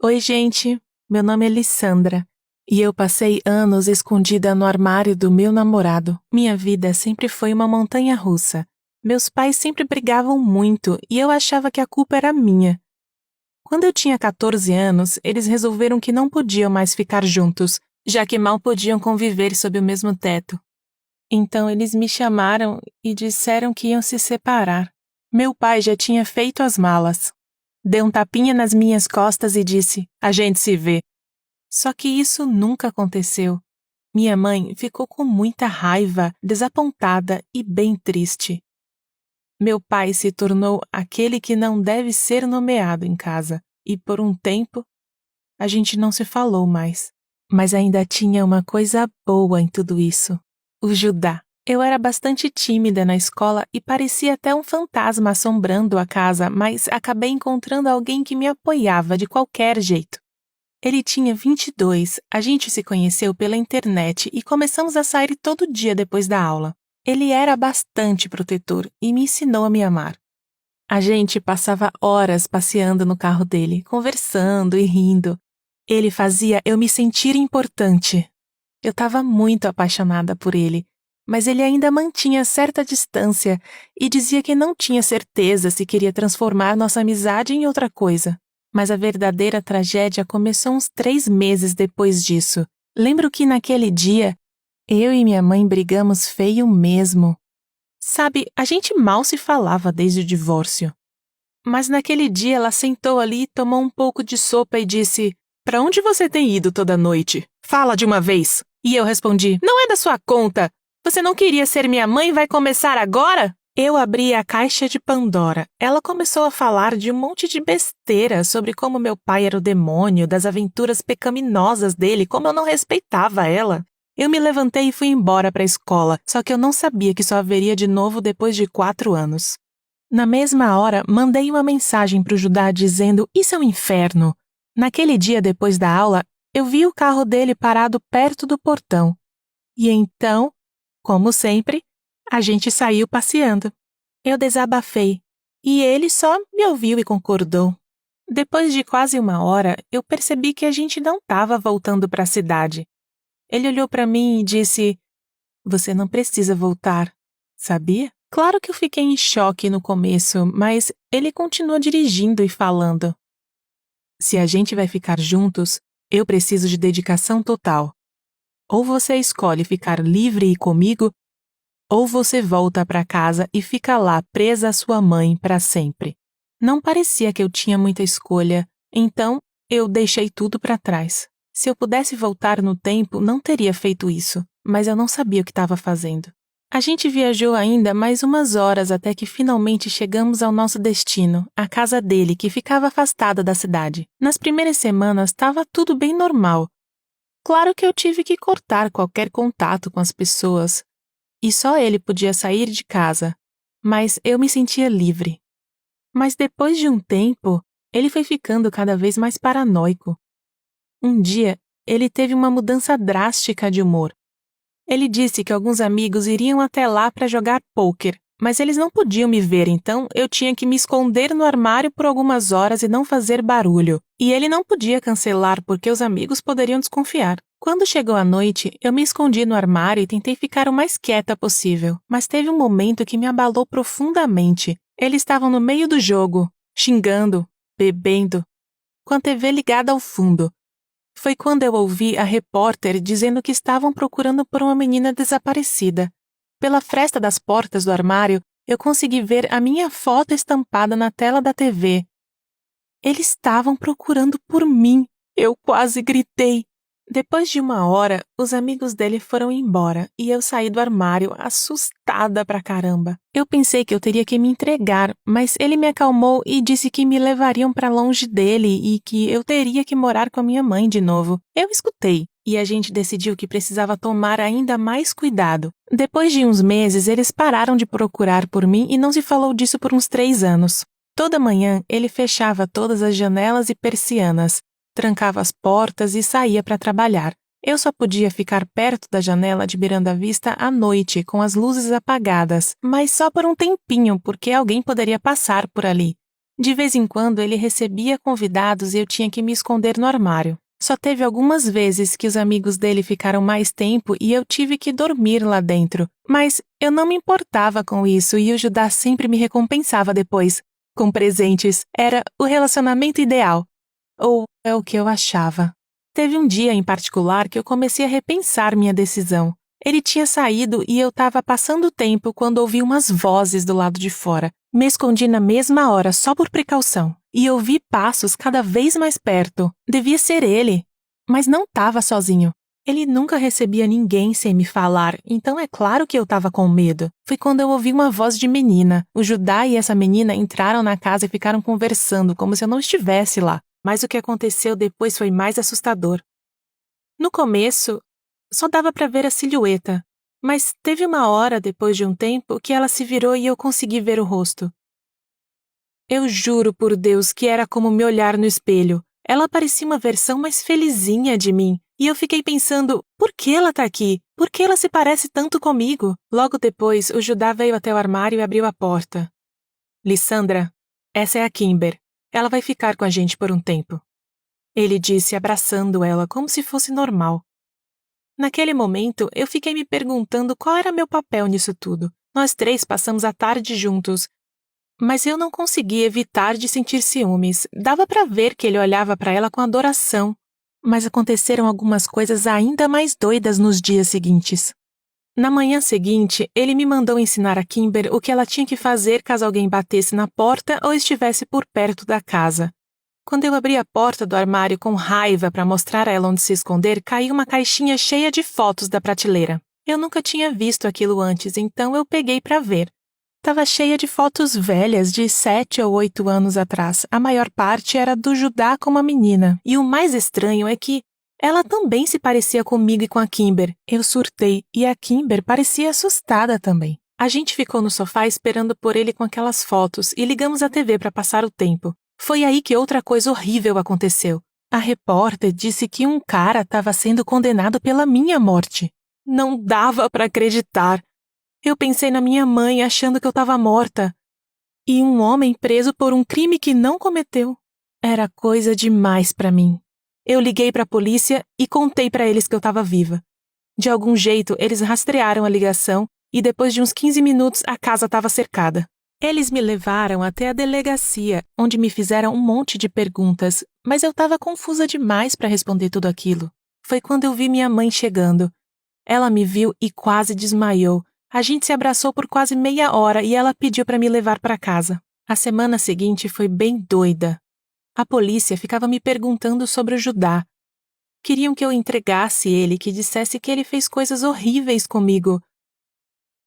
Oi, gente. Meu nome é Lissandra e eu passei anos escondida no armário do meu namorado. Minha vida sempre foi uma montanha-russa. Meus pais sempre brigavam muito e eu achava que a culpa era minha. Quando eu tinha 14 anos, eles resolveram que não podiam mais ficar juntos, já que mal podiam conviver sob o mesmo teto. Então eles me chamaram e disseram que iam se separar. Meu pai já tinha feito as malas. Deu um tapinha nas minhas costas e disse: "A gente se vê." Só que isso nunca aconteceu. Minha mãe ficou com muita raiva, desapontada e bem triste. Meu pai se tornou aquele que não deve ser nomeado em casa, e por um tempo a gente não se falou mais. Mas ainda tinha uma coisa boa em tudo isso: o Judá. Eu era bastante tímida na escola e parecia até um fantasma assombrando a casa, mas acabei encontrando alguém que me apoiava de qualquer jeito. Ele tinha 22, a gente se conheceu pela internet e começamos a sair todo dia depois da aula. Ele era bastante protetor e me ensinou a me amar. A gente passava horas passeando no carro dele, conversando e rindo. Ele fazia eu me sentir importante. Eu estava muito apaixonada por ele, mas ele ainda mantinha certa distância e dizia que não tinha certeza se queria transformar nossa amizade em outra coisa. Mas a verdadeira tragédia começou uns 3 meses depois disso. Lembro que naquele dia, eu e minha mãe brigamos feio mesmo. Sabe, a gente mal se falava desde o divórcio. Mas naquele dia ela sentou ali, tomou um pouco de sopa e disse: "Pra onde você tem ido toda noite? Fala de uma vez." E eu respondi: "Não é da sua conta. Você não queria ser minha mãe e vai começar agora?" Eu abri a caixa de Pandora. Ela começou a falar de um monte de besteira sobre como meu pai era o demônio, das aventuras pecaminosas dele, como eu não respeitava ela. Eu me levantei e fui embora para a escola, só que eu não sabia que só haveria de novo depois de 4 anos. Na mesma hora, mandei uma mensagem para o Judá dizendo: "Isso é um inferno." Naquele dia, depois da aula, eu vi o carro dele parado perto do portão. E então, como sempre, a gente saiu passeando. Eu desabafei, e ele só me ouviu e concordou. Depois de quase 1 hora, eu percebi que a gente não estava voltando para a cidade. Ele olhou para mim e disse: "Você não precisa voltar, sabia?" Claro que eu fiquei em choque no começo, mas ele continuou dirigindo e falando: "Se a gente vai ficar juntos, eu preciso de dedicação total. Ou você escolhe ficar livre e comigo, ou você volta para casa e fica lá presa à sua mãe para sempre." Não parecia que eu tinha muita escolha, então eu deixei tudo para trás. Se eu pudesse voltar no tempo, não teria feito isso, mas eu não sabia o que estava fazendo. A gente viajou ainda mais umas horas até que finalmente chegamos ao nosso destino, a casa dele, que ficava afastada da cidade. Nas primeiras semanas estava tudo bem normal. Claro que eu tive que cortar qualquer contato com as pessoas, e só ele podia sair de casa, mas eu me sentia livre. Mas depois de um tempo, ele foi ficando cada vez mais paranoico. Um dia, ele teve uma mudança drástica de humor. Ele disse que alguns amigos iriam até lá para jogar pôquer, mas eles não podiam me ver, então eu tinha que me esconder no armário por algumas horas e não fazer barulho. E ele não podia cancelar porque os amigos poderiam desconfiar. Quando chegou a noite, eu me escondi no armário e tentei ficar o mais quieta possível, mas teve um momento que me abalou profundamente. Eles estavam no meio do jogo, xingando, bebendo, com a TV ligada ao fundo. Foi quando eu ouvi a repórter dizendo que estavam procurando por uma menina desaparecida. Pela fresta das portas do armário, eu consegui ver a minha foto estampada na tela da TV. Eles estavam procurando por mim. Eu quase gritei. Depois de 1 hora, os amigos dele foram embora e eu saí do armário, assustada pra caramba. Eu pensei que eu teria que me entregar, mas ele me acalmou e disse que me levariam pra longe dele e que eu teria que morar com a minha mãe de novo. Eu escutei, e a gente decidiu que precisava tomar ainda mais cuidado. Depois de uns meses, eles pararam de procurar por mim e não se falou disso por uns 3 anos. Toda manhã, ele fechava todas as janelas e persianas, trancava as portas e saía para trabalhar. Eu só podia ficar perto da janela de Miranda Vista à noite, com as luzes apagadas, mas só por um tempinho, porque alguém poderia passar por ali. De vez em quando ele recebia convidados e eu tinha que me esconder no armário. Só teve algumas vezes que os amigos dele ficaram mais tempo e eu tive que dormir lá dentro. Mas eu não me importava com isso e o Judá sempre me recompensava depois. Com presentes. Era o relacionamento ideal. Ou é o que eu achava. Teve um dia em particular que eu comecei a repensar minha decisão. Ele tinha saído e eu estava passando o tempo quando ouvi umas vozes do lado de fora. Me escondi na mesma hora só por precaução. E ouvi passos cada vez mais perto. Devia ser ele. Mas não estava sozinho. Ele nunca recebia ninguém sem me falar, então é claro que eu estava com medo. Foi quando eu ouvi uma voz de menina. O Judá e essa menina entraram na casa e ficaram conversando como se eu não estivesse lá. Mas o que aconteceu depois foi mais assustador. No começo, só dava para ver a silhueta, mas teve uma hora, depois de um tempo, que ela se virou e eu consegui ver o rosto. Eu juro por Deus que era como me olhar no espelho. Ela parecia uma versão mais felizinha de mim, e eu fiquei pensando, por que ela tá aqui? Por que ela se parece tanto comigo? Logo depois, o Judá veio até o armário e abriu a porta. Lissandra, essa é a Kimber. Ela vai ficar com a gente por um tempo. Ele disse, abraçando ela como se fosse normal. Naquele momento, eu fiquei me perguntando qual era meu papel nisso tudo. Nós três passamos a tarde juntos, mas eu não conseguia evitar de sentir ciúmes. Dava para ver que ele olhava para ela com adoração. Mas aconteceram algumas coisas ainda mais doidas nos dias seguintes. Na manhã seguinte, ele me mandou ensinar a Kimber o que ela tinha que fazer caso alguém batesse na porta ou estivesse por perto da casa. Quando eu abri a porta do armário com raiva para mostrar a ela onde se esconder, caiu uma caixinha cheia de fotos da prateleira. Eu nunca tinha visto aquilo antes, então eu peguei para ver. Estava cheia de fotos velhas de 7 ou 8 anos atrás. A maior parte era do Judá com uma menina. E o mais estranho é que ela também se parecia comigo e com a Kimber. Eu surtei e a Kimber parecia assustada também. A gente ficou no sofá esperando por ele com aquelas fotos e ligamos a TV para passar o tempo. Foi aí que outra coisa horrível aconteceu. A repórter disse que um cara estava sendo condenado pela minha morte. Não dava para acreditar. Eu pensei na minha mãe achando que eu estava morta. E um homem preso por um crime que não cometeu. Era coisa demais para mim. Eu liguei para a polícia e contei para eles que eu estava viva. De algum jeito, eles rastrearam a ligação e depois de uns 15 minutos a casa estava cercada. Eles me levaram até a delegacia, onde me fizeram um monte de perguntas, mas eu estava confusa demais para responder tudo aquilo. Foi quando eu vi minha mãe chegando. Ela me viu e quase desmaiou. A gente se abraçou por quase meia hora e ela pediu para me levar para casa. A semana seguinte foi bem doida. A polícia ficava me perguntando sobre o Judá. Queriam que eu entregasse ele, que dissesse que ele fez coisas horríveis comigo.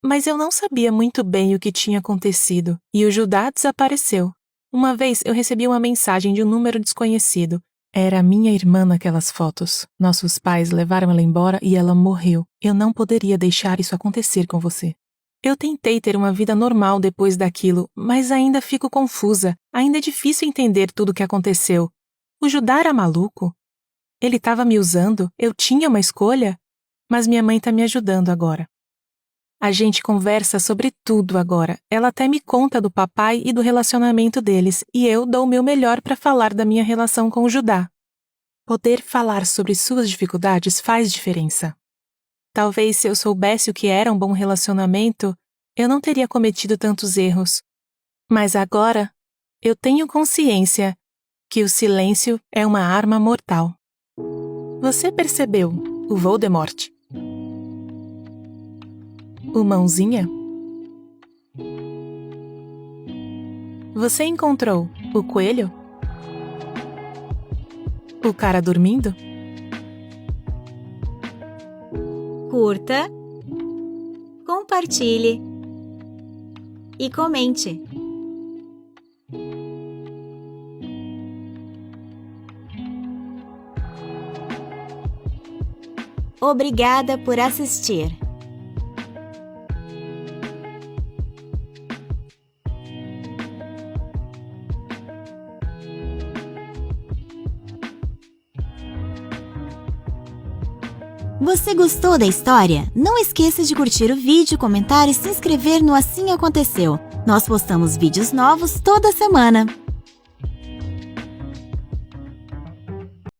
Mas eu não sabia muito bem o que tinha acontecido, e o Judá desapareceu. Uma vez eu recebi uma mensagem de um número desconhecido. Era a minha irmã naquelas fotos. Nossos pais levaram ela embora e ela morreu. Eu não poderia deixar isso acontecer com você. Eu tentei ter uma vida normal depois daquilo, mas ainda fico confusa. Ainda é difícil entender tudo o que aconteceu. O Judá era maluco? Ele estava me usando? Eu tinha uma escolha? Mas minha mãe está me ajudando agora. A gente conversa sobre tudo agora. Ela até me conta do papai e do relacionamento deles, e eu dou o meu melhor para falar da minha relação com o Judá. Poder falar sobre suas dificuldades faz diferença. Talvez se eu soubesse o que era um bom relacionamento, eu não teria cometido tantos erros. Mas agora, eu tenho consciência que o silêncio é uma arma mortal. Você percebeu o Voldemort? O Mãozinha? Você encontrou o coelho? O cara dormindo? Curta, compartilhe e comente. Obrigada por assistir. Você gostou da história? Não esqueça de curtir o vídeo, comentar e se inscrever no Assim Aconteceu. Nós postamos vídeos novos toda semana.